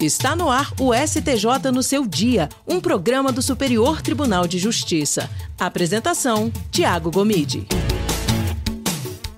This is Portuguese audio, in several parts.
Está no ar o STJ no seu dia, um programa do Superior Tribunal de Justiça. Apresentação, Tiago Gomide.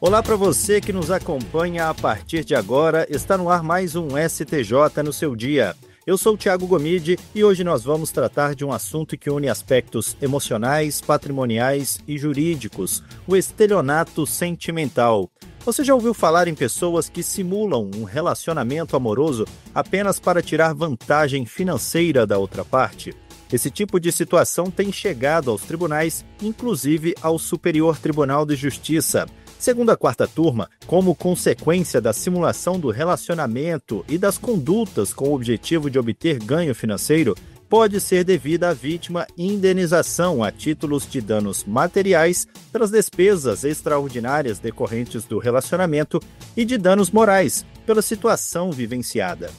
Olá para você que nos acompanha a partir de agora. Está no ar mais um STJ no seu dia. Eu sou o Tiago Gomide e hoje nós vamos tratar de um assunto que une aspectos emocionais, patrimoniais e jurídicos, o estelionato sentimental. Você já ouviu falar em pessoas que simulam um relacionamento amoroso apenas para tirar vantagem financeira da outra parte? Esse tipo de situação tem chegado aos tribunais, inclusive ao Superior Tribunal de Justiça. Segundo a quarta turma, como consequência da simulação do relacionamento e das condutas com o objetivo de obter ganho financeiro, pode ser devida à vítima indenização a títulos de danos materiais pelas despesas extraordinárias decorrentes do relacionamento e de danos morais pela situação vivenciada.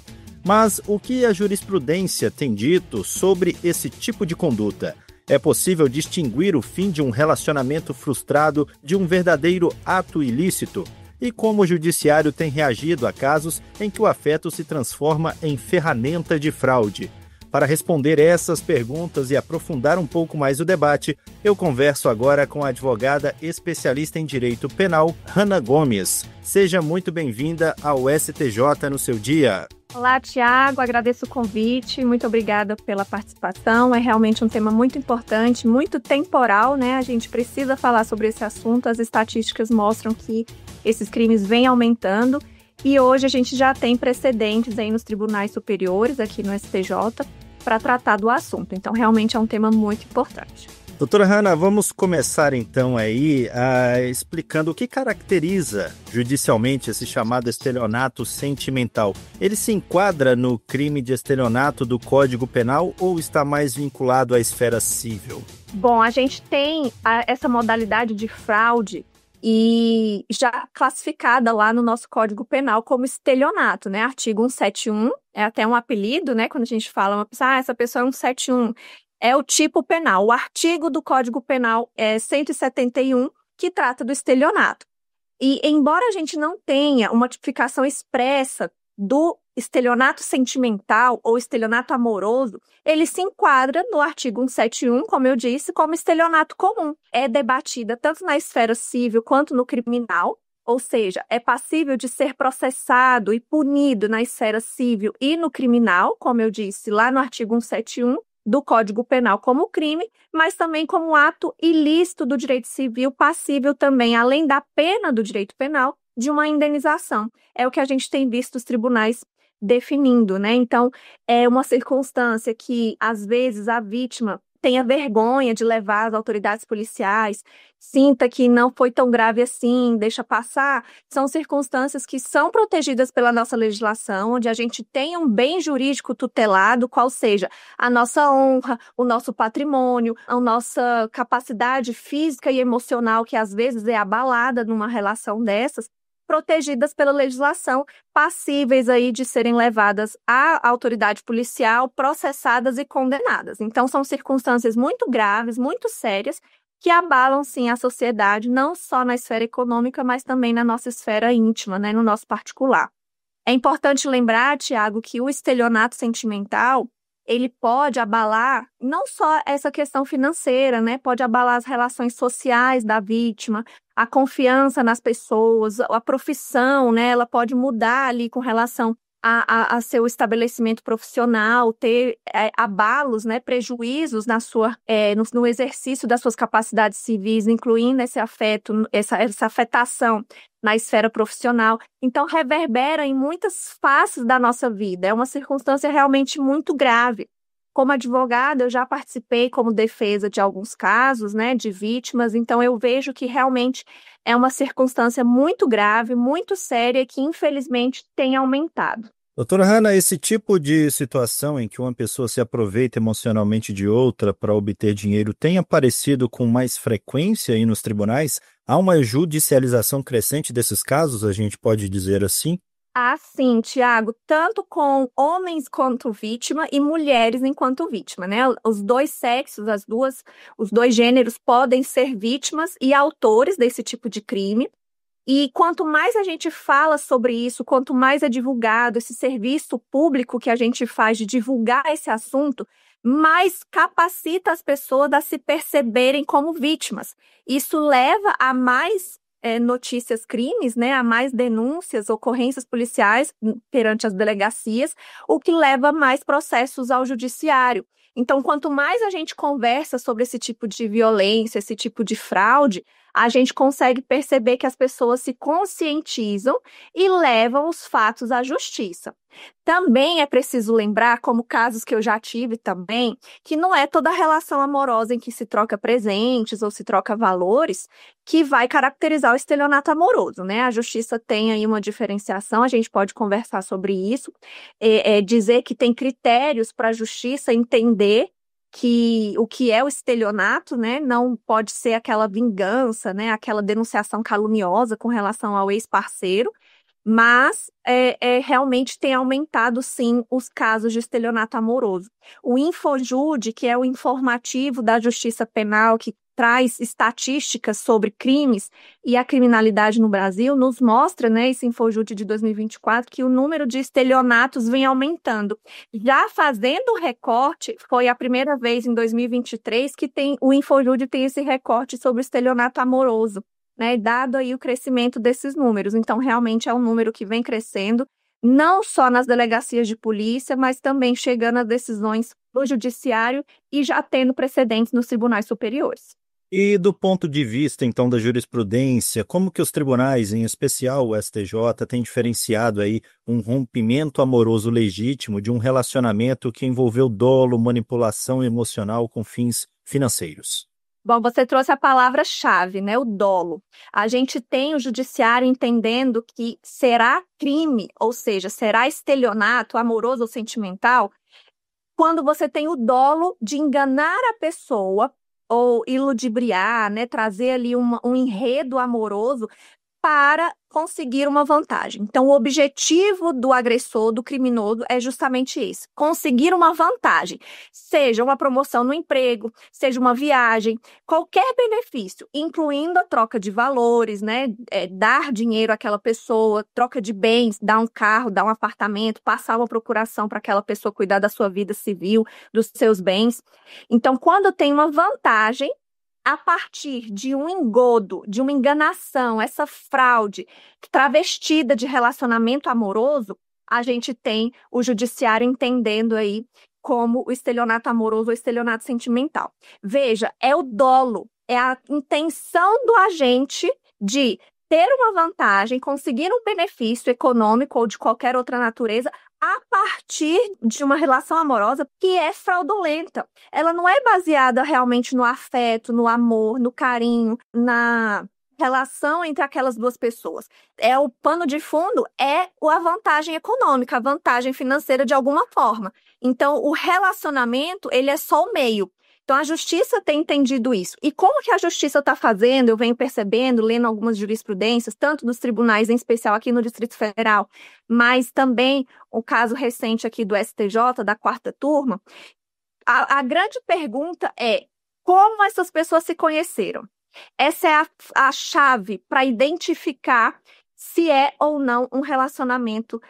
Mas o que a jurisprudência tem dito sobre esse tipo de conduta? É possível distinguir o fim de um relacionamento frustrado de um verdadeiro ato ilícito? E como o judiciário tem reagido a casos em que o afeto se transforma em ferramenta de fraude? Para responder essas perguntas e aprofundar um pouco mais o debate, eu converso agora com a advogada especialista em direito penal, Hanna Gomes. Seja muito bem-vinda ao STJ no seu dia. Olá, Tiago, agradeço o convite, muito obrigada pela participação. É realmente um tema muito importante, muito temporal, né? A gente precisa falar sobre esse assunto, as estatísticas mostram que esses crimes vêm aumentando e hoje a gente já tem precedentes aí nos tribunais superiores, aqui no STJ, para tratar do assunto. Então, realmente é um tema muito importante. Doutora Hanna, vamos começar então aí explicando o que caracteriza judicialmente esse chamado estelionato sentimental. Ele se enquadra no crime de estelionato do Código Penal ou está mais vinculado à esfera civil? Bom, a gente tem essa modalidade de fraude e já classificada lá no nosso Código Penal como estelionato, né? Artigo 171, é até um apelido, né? Quando a gente fala, uma pessoa, essa pessoa é 171. É o tipo penal. O artigo do Código Penal é 171, que trata do estelionato. E, embora a gente não tenha uma tipificação expressa do estelionato sentimental ou estelionato amoroso, ele se enquadra no artigo 171, como eu disse, como estelionato comum. É debatida tanto na esfera civil quanto no criminal, ou seja, é passível de ser processado e punido na esfera civil e no criminal, como eu disse, lá no artigo 171, do Código Penal como crime, mas também como ato ilícito do direito civil, passível também, além da pena do direito penal, de uma indenização. É o que a gente tem visto os tribunais definindo, né? Então, é uma circunstância que, às vezes, a vítima tenha vergonha de levar às autoridades policiais, sinta que não foi tão grave assim, deixa passar, são circunstâncias que são protegidas pela nossa legislação, onde a gente tem um bem jurídico tutelado, qual seja a nossa honra, o nosso patrimônio, a nossa capacidade física e emocional, que às vezes é abalada numa relação dessas, protegidas pela legislação, passíveis aí de serem levadas à autoridade policial, processadas e condenadas. Então, são circunstâncias muito graves, muito sérias, que abalam, sim, a sociedade, não só na esfera econômica, mas também na nossa esfera íntima, né, no nosso particular. É importante lembrar, Tiago, que o estelionato sentimental, ele pode abalar não só essa questão financeira, né? Pode abalar as relações sociais da vítima, a confiança nas pessoas, a profissão, né? Ela pode mudar ali com relação a seu estabelecimento profissional, ter abalos, né? Prejuízos no exercício das suas capacidades civis, incluindo esse afeto, essa afetação na esfera profissional. Então, reverbera em muitas faces da nossa vida. É uma circunstância realmente muito grave. Como advogada, eu já participei como defesa de alguns casos, né, de vítimas, então eu vejo que realmente é uma circunstância muito grave, muito séria, que infelizmente tem aumentado. Doutora Hanna, esse tipo de situação em que uma pessoa se aproveita emocionalmente de outra para obter dinheiro tem aparecido com mais frequência aí nos tribunais? Há uma judicialização crescente desses casos, a gente pode dizer assim? Ah, sim, Tiago, tanto com homens quanto vítima e mulheres enquanto vítima, né? Os dois sexos, os dois gêneros podem ser vítimas e autores desse tipo de crime. E quanto mais a gente fala sobre isso, quanto mais é divulgado esse serviço público que a gente faz de divulgar esse assunto, mais capacita as pessoas a se perceberem como vítimas. Isso leva a mais notícias crimes, né, a mais denúncias, ocorrências policiais perante as delegacias, o que leva a mais processos ao judiciário. Então, quanto mais a gente conversa sobre esse tipo de violência, esse tipo de fraude, a gente consegue perceber que as pessoas se conscientizam e levam os fatos à justiça. Também é preciso lembrar, como casos que eu já tive também, que não é toda relação amorosa em que se troca presentes ou se troca valores que vai caracterizar o estelionato amoroso, né? A justiça tem aí uma diferenciação, a gente pode conversar sobre isso, dizer que tem critérios para a justiça entender que o que é o estelionato, né, não pode ser aquela vingança, né, aquela denunciação caluniosa com relação ao ex-parceiro, mas realmente tem aumentado, sim, os casos de estelionato amoroso. O Infojude, que é o informativo da Justiça Penal, que traz estatísticas sobre crimes e a criminalidade no Brasil, nos mostra, né, esse Infojude de 2024, que o número de estelionatos vem aumentando. Já fazendo o recorte, foi a primeira vez em 2023 que o Infojude tem esse recorte sobre o estelionato amoroso, né, dado aí o crescimento desses números. Então, realmente é um número que vem crescendo, não só nas delegacias de polícia, mas também chegando a decisões do judiciário e já tendo precedentes nos tribunais superiores. E do ponto de vista, então, da jurisprudência, como que os tribunais, em especial o STJ, têm diferenciado aí um rompimento amoroso legítimo de um relacionamento que envolveu dolo, manipulação emocional com fins financeiros? Bom, você trouxe a palavra-chave, né? O dolo. A gente tem o judiciário entendendo que será crime, ou seja, será estelionato amoroso ou sentimental, quando você tem o dolo de enganar a pessoa ou iludibriar, né? Trazer ali um enredo amoroso para conseguir uma vantagem. Então, o objetivo do agressor, do criminoso, é justamente esse: conseguir uma vantagem, seja uma promoção no emprego, seja uma viagem, qualquer benefício, incluindo a troca de valores, né? Dar dinheiro àquela pessoa, troca de bens, dar um carro, dar um apartamento, passar uma procuração para aquela pessoa cuidar da sua vida civil, dos seus bens. Então, quando tem uma vantagem, a partir de um engodo, de uma enganação, essa fraude travestida de relacionamento amoroso, a gente tem o judiciário entendendo aí como o estelionato amoroso ou estelionato sentimental. Veja, é o dolo, é a intenção do agente de ter uma vantagem, conseguir um benefício econômico ou de qualquer outra natureza a partir de uma relação amorosa que é fraudulenta. Ela não é baseada realmente no afeto, no amor, no carinho, na relação entre aquelas duas pessoas. O pano de fundo é a vantagem econômica, a vantagem financeira de alguma forma. Então, o relacionamento, ele é só o meio. Então, a justiça tem entendido isso. E como que a justiça está fazendo? Eu venho percebendo, lendo algumas jurisprudências, tanto dos tribunais, em especial aqui no Distrito Federal, mas também o caso recente aqui do STJ, da 4ª turma. A grande pergunta é: como essas pessoas se conheceram? Essa é a chave para identificar se é ou não um relacionamento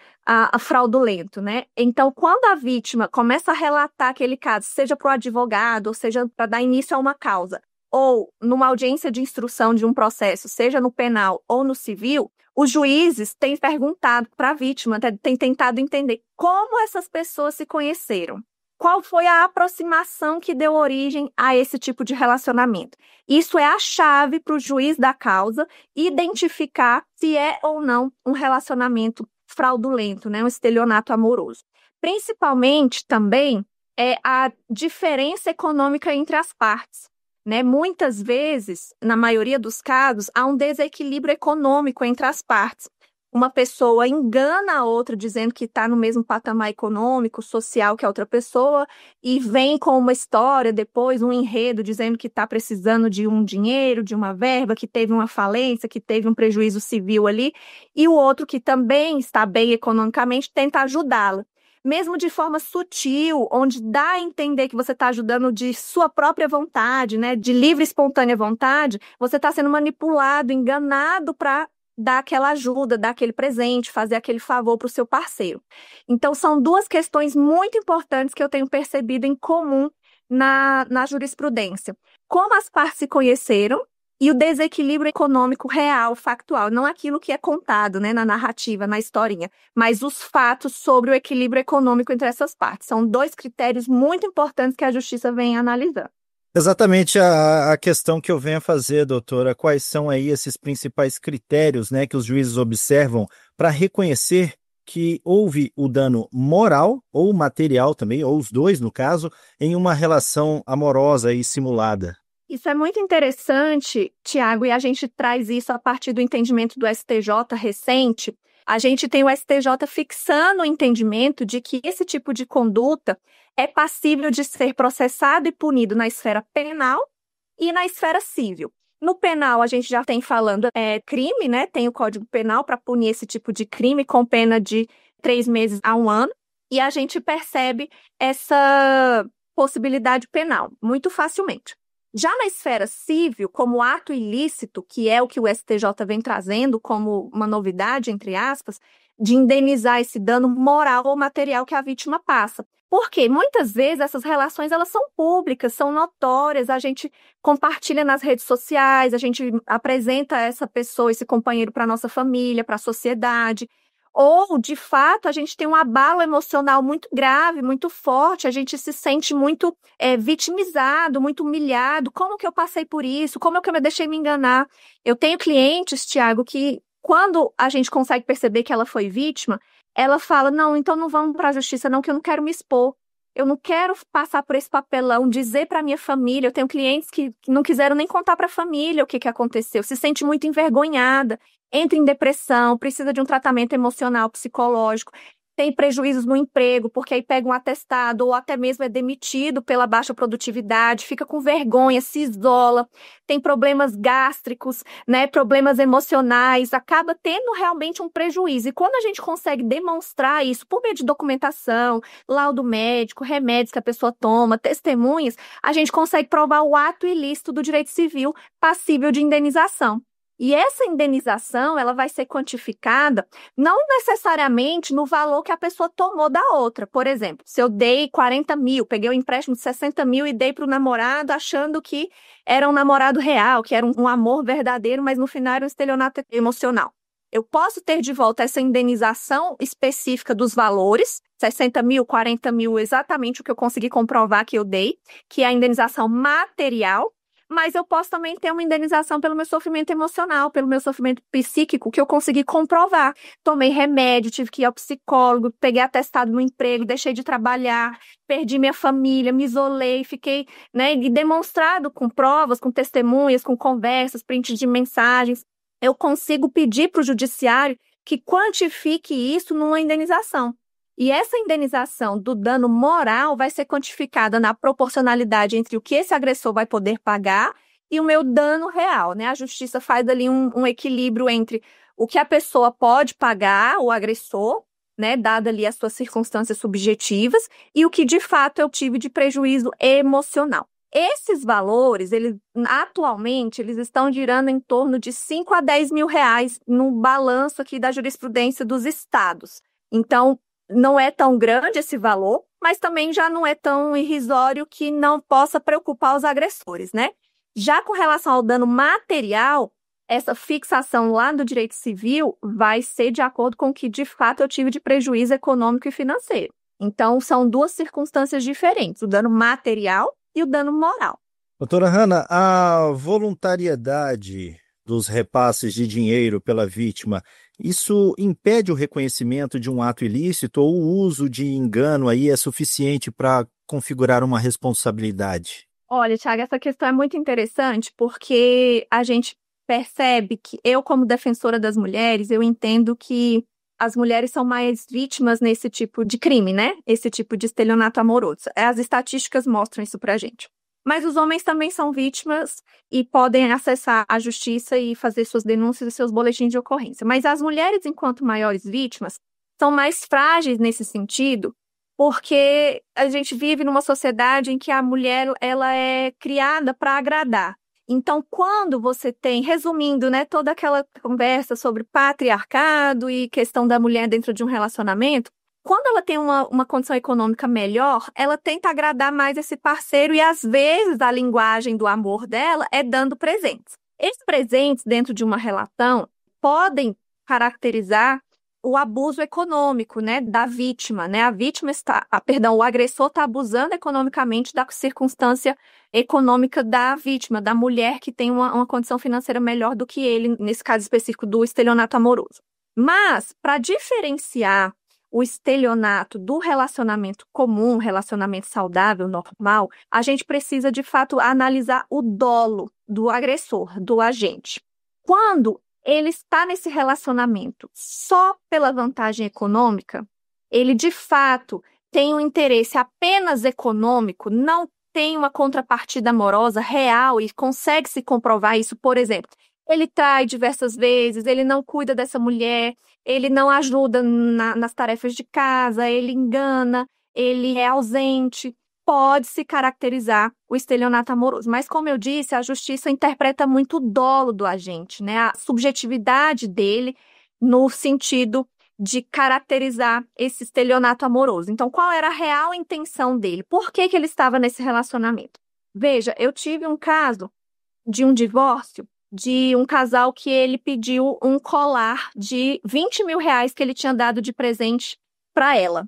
fraudulento, né? Então, quando a vítima começa a relatar aquele caso, seja para o advogado, ou seja para dar início a uma causa, ou numa audiência de instrução de um processo, seja no penal ou no civil, os juízes têm perguntado para a vítima, têm tentado entender como essas pessoas se conheceram. Qual foi a aproximação que deu origem a esse tipo de relacionamento? Isso é a chave para o juiz da causa identificar se é ou não um relacionamento fraudulento, né? Um estelionato amoroso. Principalmente também é a diferença econômica entre as partes, né? Muitas vezes, na maioria dos casos, há um desequilíbrio econômico entre as partes. Uma pessoa engana a outra dizendo que está no mesmo patamar econômico, social que a outra pessoa e vem com uma história depois, um enredo dizendo que está precisando de um dinheiro, de uma verba, que teve uma falência, que teve um prejuízo civil ali, e o outro que também está bem economicamente tenta ajudá-la. Mesmo de forma sutil, onde dá a entender que você está ajudando de sua própria vontade, né, de livre e espontânea vontade, você está sendo manipulado, enganado para dar aquela ajuda, dar aquele presente, fazer aquele favor para o seu parceiro. Então, são duas questões muito importantes que eu tenho percebido em comum na jurisprudência. Como as partes se conheceram e o desequilíbrio econômico real, factual, não aquilo que é contado, né, na narrativa, na historinha, mas os fatos sobre o equilíbrio econômico entre essas partes. São dois critérios muito importantes que a justiça vem analisando. Exatamente a questão que eu venho a fazer, doutora. Quais são aí esses principais critérios, né, que os juízes observam para reconhecer que houve o dano moral ou material também, ou os dois no caso, em uma relação amorosa e simulada? Isso é muito interessante, Tiago, e a gente traz isso a partir do entendimento do STJ recente. A gente tem o STJ fixando o entendimento de que esse tipo de conduta é passível de ser processado e punido na esfera penal e na esfera civil. No penal, a gente já tem falando crime, né? Tem o Código Penal para punir esse tipo de crime com pena de 3 meses a 1 ano. E a gente percebe essa possibilidade penal muito facilmente. Já na esfera civil, como ato ilícito, que é o que o STJ vem trazendo como uma novidade, entre aspas, de indenizar esse dano moral ou material que a vítima passa. Porque muitas vezes essas relações elas são públicas, são notórias, a gente compartilha nas redes sociais, a gente apresenta essa pessoa, esse companheiro para a nossa família, para a sociedade. Ou, de fato, a gente tem um abalo emocional muito grave, muito forte, a gente se sente muito vitimizado, muito humilhado. Como que eu passei por isso? Como é que eu me deixei me enganar? Eu tenho clientes, Tiago, que quando a gente consegue perceber que ela foi vítima, ela fala, não, então não vamos para a justiça não, que eu não quero me expor. Eu não quero passar por esse papelão, dizer para minha família. Eu tenho clientes que não quiseram nem contar para a família o que aconteceu, se sente muito envergonhada, entra em depressão, precisa de um tratamento emocional, psicológico, tem prejuízos no emprego, porque aí pega um atestado ou até mesmo é demitido pela baixa produtividade, fica com vergonha, se isola, tem problemas gástricos, né, problemas emocionais, acaba tendo realmente um prejuízo. E quando a gente consegue demonstrar isso por meio de documentação, laudo médico, remédios que a pessoa toma, testemunhas, a gente consegue provar o ato ilícito do direito civil passível de indenização. E essa indenização, ela vai ser quantificada não necessariamente no valor que a pessoa tomou da outra. Por exemplo, se eu dei 40 mil, peguei um empréstimo de 60 mil e dei para o namorado achando que era um namorado real, que era um amor verdadeiro, mas no final era um estelionato emocional. Eu posso ter de volta essa indenização específica dos valores, 60 mil, 40 mil, exatamente o que eu consegui comprovar que eu dei, que é a indenização material, mas eu posso também ter uma indenização pelo meu sofrimento emocional, pelo meu sofrimento psíquico, que eu consegui comprovar. Tomei remédio, tive que ir ao psicólogo, peguei atestado no emprego, deixei de trabalhar, perdi minha família, me isolei, fiquei, né, e demonstrado com provas, com testemunhas, com conversas, prints de mensagens. Eu consigo pedir para o judiciário que quantifique isso numa indenização. E essa indenização do dano moral vai ser quantificada na proporcionalidade entre o que esse agressor vai poder pagar e o meu dano real, né? A justiça faz ali um equilíbrio entre o que a pessoa pode pagar, o agressor, né, dada ali as suas circunstâncias subjetivas, e o que de fato eu tive de prejuízo emocional. Esses valores, atualmente, eles estão girando em torno de 5 a 10 mil reais no balanço aqui da jurisprudência dos estados. Então, não é tão grande esse valor, mas também já não é tão irrisório que não possa preocupar os agressores, né? Já com relação ao dano material, essa fixação lá do direito civil vai ser de acordo com o que, de fato, eu tive de prejuízo econômico e financeiro. Então, são duas circunstâncias diferentes, o dano material e o dano moral. Doutora Hanna, a voluntariedade dos repasses de dinheiro pela vítima, isso impede o reconhecimento de um ato ilícito ou o uso de engano aí é suficiente para configurar uma responsabilidade? Olha, Thiago, essa questão é muito interessante porque a gente percebe que eu, como defensora das mulheres, eu entendo que as mulheres são mais vítimas nesse tipo de crime, né? Esse tipo de estelionato amoroso. As estatísticas mostram isso pra gente. Mas os homens também são vítimas e podem acessar a justiça e fazer suas denúncias e seus boletins de ocorrência. Mas as mulheres, enquanto maiores vítimas, são mais frágeis nesse sentido, porque a gente vive numa sociedade em que a mulher ela é criada para agradar. Então, quando você tem, resumindo, né, toda aquela conversa sobre patriarcado e questão da mulher dentro de um relacionamento, quando ela tem uma condição econômica melhor, ela tenta agradar mais esse parceiro e, às vezes, a linguagem do amor dela é dando presentes. Esses presentes dentro de uma relação podem caracterizar o abuso econômico, né, da vítima, né? O agressor está abusando economicamente da circunstância econômica da vítima, da mulher que tem uma condição financeira melhor do que ele, nesse caso específico do estelionato amoroso. Mas, para diferenciar o estelionato do relacionamento comum, relacionamento saudável, normal, a gente precisa, de fato, analisar o dolo do agressor, do agente. Quando ele está nesse relacionamento só pela vantagem econômica, ele, de fato, tem um interesse apenas econômico, não tem uma contrapartida amorosa real e consegue se comprovar isso, por exemplo, ele trai diversas vezes, ele não cuida dessa mulher, ele não ajuda nas tarefas de casa, ele engana, ele é ausente, pode se caracterizar o estelionato amoroso. Mas, como eu disse, a justiça interpreta muito o dolo do agente, né? A subjetividade dele no sentido de caracterizar esse estelionato amoroso. Então, qual era a real intenção dele? Por que ele estava nesse relacionamento? Veja, eu tive um caso de um divórcio de um casal que ele pediu um colar de 20 mil reais que ele tinha dado de presente para ela.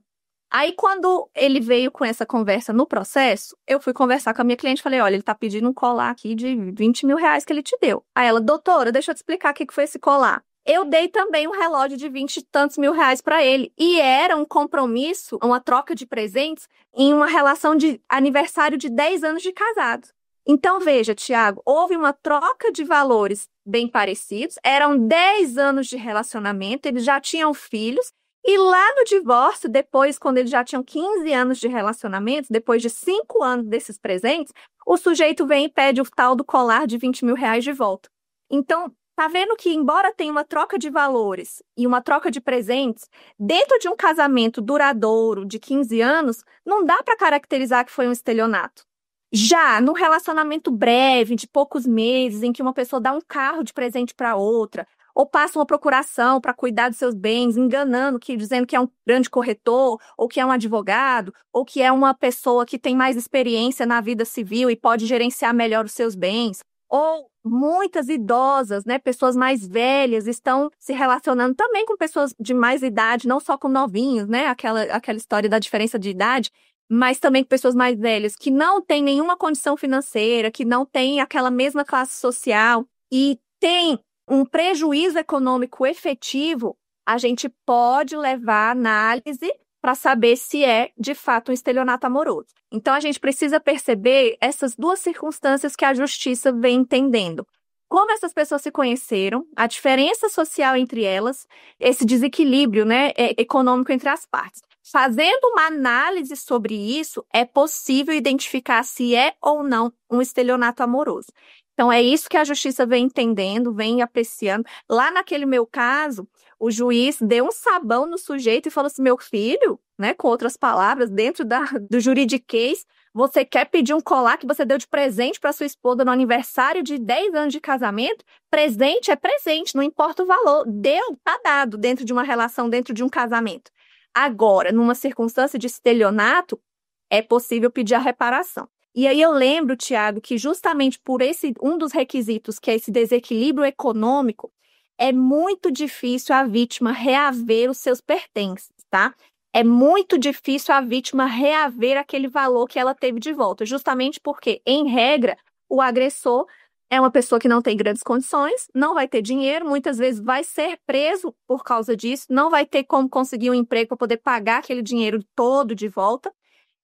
Aí, quando ele veio com essa conversa no processo, eu fui conversar com a minha cliente e falei, olha, ele tá pedindo um colar aqui de 20 mil reais que ele te deu. Aí ela, doutora, deixa eu te explicar o que foi esse colar. Eu dei também um relógio de 20 e tantos mil reais para ele. E era um compromisso, uma troca de presentes em uma relação de aniversário de 10 anos de casados. Então, veja, Tiago, houve uma troca de valores bem parecidos, eram 10 anos de relacionamento, eles já tinham filhos, e lá no divórcio, depois, quando eles já tinham 15 anos de relacionamento, depois de 5 anos desses presentes, o sujeito vem e pede o tal do colar de 20 mil reais de volta. Então, tá vendo que, embora tenha uma troca de valores e uma troca de presentes, dentro de um casamento duradouro de 15 anos, não dá para caracterizar que foi um estelionato. Já no relacionamento breve, de poucos meses, em que uma pessoa dá um carro de presente para outra, ou passa uma procuração para cuidar dos seus bens, enganando, dizendo que é um grande corretor, ou que é um advogado, ou que é uma pessoa que tem mais experiência na vida civil e pode gerenciar melhor os seus bens. Ou muitas idosas, né, pessoas mais velhas, estão se relacionando também com pessoas de mais idade, não só com novinhos, né, aquela história da diferença de idade, mas também com pessoas mais velhas que não têm nenhuma condição financeira, que não têm aquela mesma classe social e têm um prejuízo econômico efetivo, a gente pode levar a análise para saber se é, de fato, um estelionato amoroso. Então, a gente precisa perceber essas duas circunstâncias que a justiça vem entendendo. Como essas pessoas se conheceram, a diferença social entre elas, esse desequilíbrio, né, econômico entre as partes. Fazendo uma análise sobre isso, é possível identificar se é ou não um estelionato amoroso. Então, é isso que a justiça vem entendendo, vem apreciando. Lá naquele meu caso, o juiz deu um sabão no sujeito e falou assim, meu filho, né, com outras palavras, dentro do juridiquês, você quer pedir um colar que você deu de presente para sua esposa no aniversário de 10 anos de casamento? Presente é presente, não importa o valor. Deu, tá dado dentro de uma relação, dentro de um casamento. Agora, numa circunstância de estelionato, é possível pedir a reparação. E aí eu lembro, Tiago, que justamente por um dos requisitos, que é esse desequilíbrio econômico, é muito difícil a vítima reaver os seus pertences, tá? É muito difícil a vítima reaver aquele valor que ela teve de volta, justamente porque, em regra, o agressor é uma pessoa que não tem grandes condições, não vai ter dinheiro, muitas vezes vai ser preso por causa disso, não vai ter como conseguir um emprego para poder pagar aquele dinheiro todo de volta.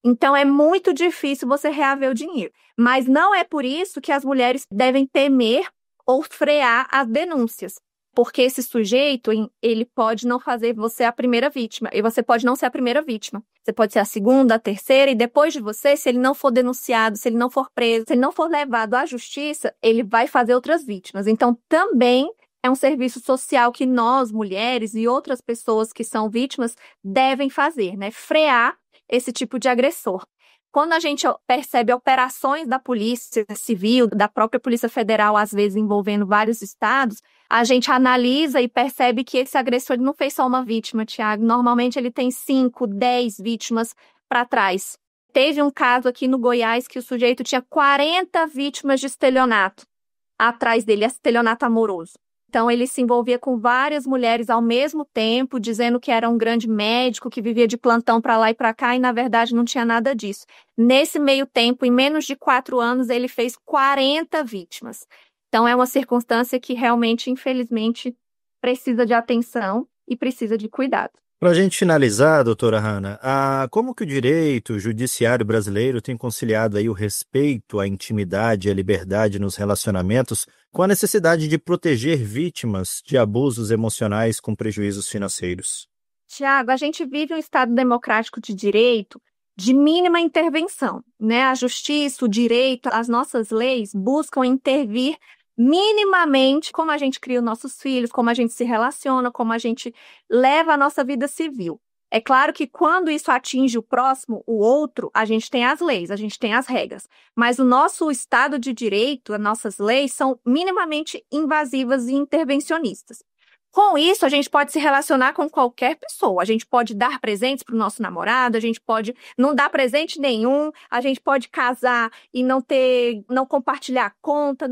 Então, é muito difícil você reaver o dinheiro. Mas não é por isso que as mulheres devem temer ou frear as denúncias. Porque esse sujeito, ele pode não fazer você a primeira vítima. E você pode não ser a primeira vítima. Você pode ser a segunda, a terceira. E depois de você, se ele não for denunciado, se ele não for preso, se ele não for levado à justiça, ele vai fazer outras vítimas. Então, também é um serviço social que nós, mulheres e outras pessoas que são vítimas, devem fazer, né? Frear esse tipo de agressor. Quando a gente percebe operações da Polícia Civil, da própria Polícia Federal, às vezes envolvendo vários estados, a gente analisa e percebe que esse agressor não fez só uma vítima, Tiago. Normalmente ele tem 5, 10 vítimas para trás. Teve um caso aqui no Goiás que o sujeito tinha 40 vítimas de estelionato atrás dele, estelionato amoroso. Então, ele se envolvia com várias mulheres ao mesmo tempo, dizendo que era um grande médico, que vivia de plantão para lá e para cá, e na verdade não tinha nada disso. Nesse meio tempo, em menos de 4 anos, ele fez 40 vítimas. Então, é uma circunstância que realmente, infelizmente, precisa de atenção e precisa de cuidado. Para a gente finalizar, doutora Hanna, como que o direito, o judiciário brasileiro tem conciliado aí o respeito à intimidade e à liberdade nos relacionamentos com a necessidade de proteger vítimas de abusos emocionais com prejuízos financeiros? Tiago, a gente vive um Estado democrático de direito de mínima intervenção, né? A justiça, o direito, as nossas leis buscam intervir minimamente como a gente cria os nossos filhos, como a gente se relaciona, como a gente leva a nossa vida civil. É claro que quando isso atinge o próximo, o outro, a gente tem as leis, a gente tem as regras. Mas o nosso Estado de Direito, as nossas leis, são minimamente invasivas e intervencionistas. Com isso, a gente pode se relacionar com qualquer pessoa. A gente pode dar presentes para o nosso namorado, a gente pode não dar presente nenhum, a gente pode casar e não compartilhar a conta,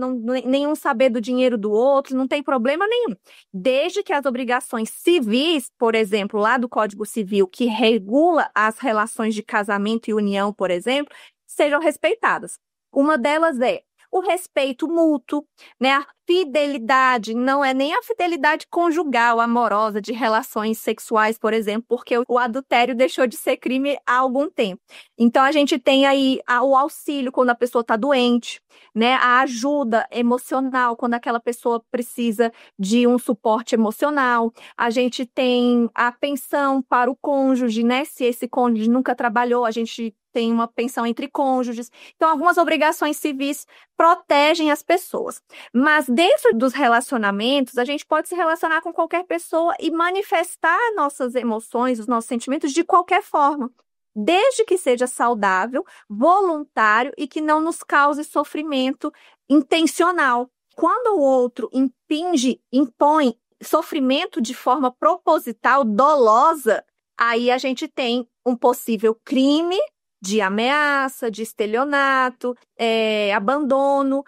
nenhum saber do dinheiro do outro, não tem problema nenhum. Desde que as obrigações civis, por exemplo, lá do Código Civil, que regula as relações de casamento e união, por exemplo, sejam respeitadas. Uma delas é o respeito mútuo, né? A fidelidade não é nem a fidelidade conjugal, amorosa, de relações sexuais, por exemplo, porque o adultério deixou de ser crime há algum tempo. Então, a gente tem aí o auxílio quando a pessoa está doente, né? A ajuda emocional quando aquela pessoa precisa de um suporte emocional. A gente tem a pensão para o cônjuge, né? Se esse cônjuge nunca trabalhou, a gente tem uma pensão entre cônjuges. Então, algumas obrigações civis protegem as pessoas. Mas dentro dos relacionamentos, a gente pode se relacionar com qualquer pessoa e manifestar nossas emoções, os nossos sentimentos de qualquer forma, desde que seja saudável, voluntário e que não nos cause sofrimento intencional. Quando o outro impõe sofrimento de forma proposital, dolosa, aí a gente tem um possível crime de ameaça, de estelionato, abandono,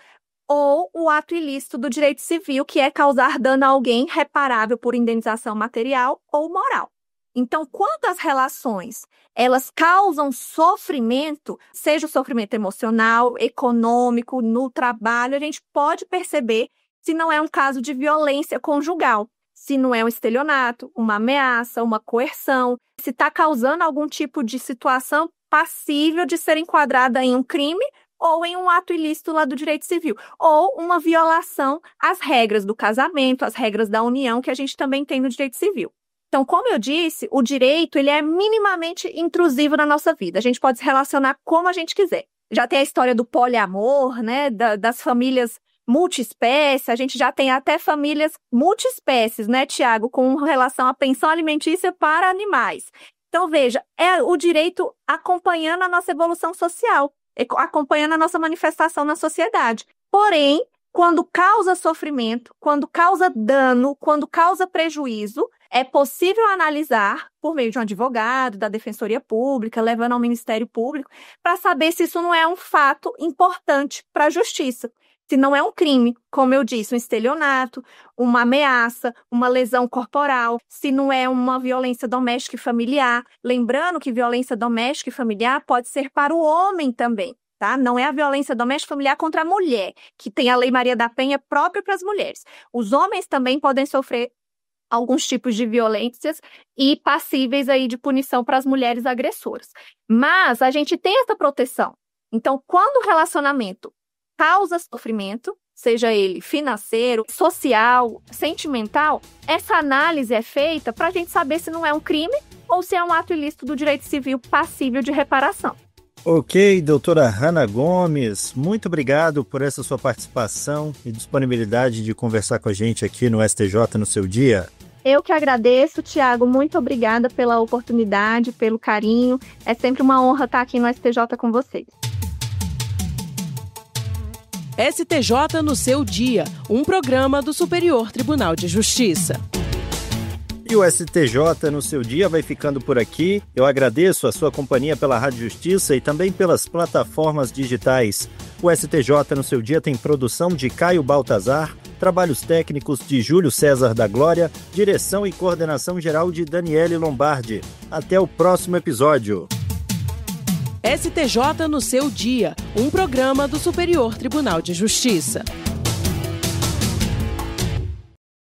ou o ato ilícito do direito civil, que é causar dano a alguém reparável por indenização material ou moral. Então, quando as relações elas causam sofrimento, seja o sofrimento emocional, econômico, no trabalho, a gente pode perceber se não é um caso de violência conjugal, se não é um estelionato, uma ameaça, uma coerção, se está causando algum tipo de situação passível de ser enquadrada em um crime ou em um ato ilícito lá do direito civil, ou uma violação às regras do casamento, às regras da união, que a gente também tem no direito civil. Então, como eu disse, o direito ele é minimamente intrusivo na nossa vida. A gente pode se relacionar como a gente quiser. Já tem a história do poliamor, né, das famílias multiespécie, a gente já tem até famílias multiespécies, né, Tiago, com relação à pensão alimentícia para animais. Então, veja, é o direito acompanhando a nossa evolução social, acompanhando a nossa manifestação na sociedade. Porém, quando causa sofrimento, quando causa dano, quando causa prejuízo, é possível analisar por meio de um advogado, da Defensoria Pública, levando ao Ministério Público, para saber se isso não é um fato importante para a Justiça. Se não é um crime, como eu disse, um estelionato, uma ameaça, uma lesão corporal, se não é uma violência doméstica e familiar. Lembrando que violência doméstica e familiar pode ser para o homem também, tá? Não é a violência doméstica e familiar contra a mulher, que tem a Lei Maria da Penha própria para as mulheres. Os homens também podem sofrer alguns tipos de violências e passíveis aí de punição para as mulheres agressoras. Mas a gente tem essa proteção. Então, quando o relacionamento causa sofrimento, seja ele financeiro, social, sentimental, essa análise é feita para a gente saber se não é um crime ou se é um ato ilícito do direito civil passível de reparação. Ok, doutora Hanna Gomes, muito obrigado por essa sua participação e disponibilidade de conversar com a gente aqui no STJ no seu dia. Eu que agradeço, Tiago, muito obrigada pela oportunidade, pelo carinho. É sempre uma honra estar aqui no STJ com vocês. STJ no seu dia, um programa do Superior Tribunal de Justiça. E o STJ no seu dia vai ficando por aqui. Eu agradeço a sua companhia pela Rádio Justiça e também pelas plataformas digitais. O STJ no seu dia tem produção de Caio Baltazar, trabalhos técnicos de Júlio César da Glória, direção e coordenação geral de Daniele Lombardi. Até o próximo episódio. STJ no seu dia, um programa do Superior Tribunal de Justiça.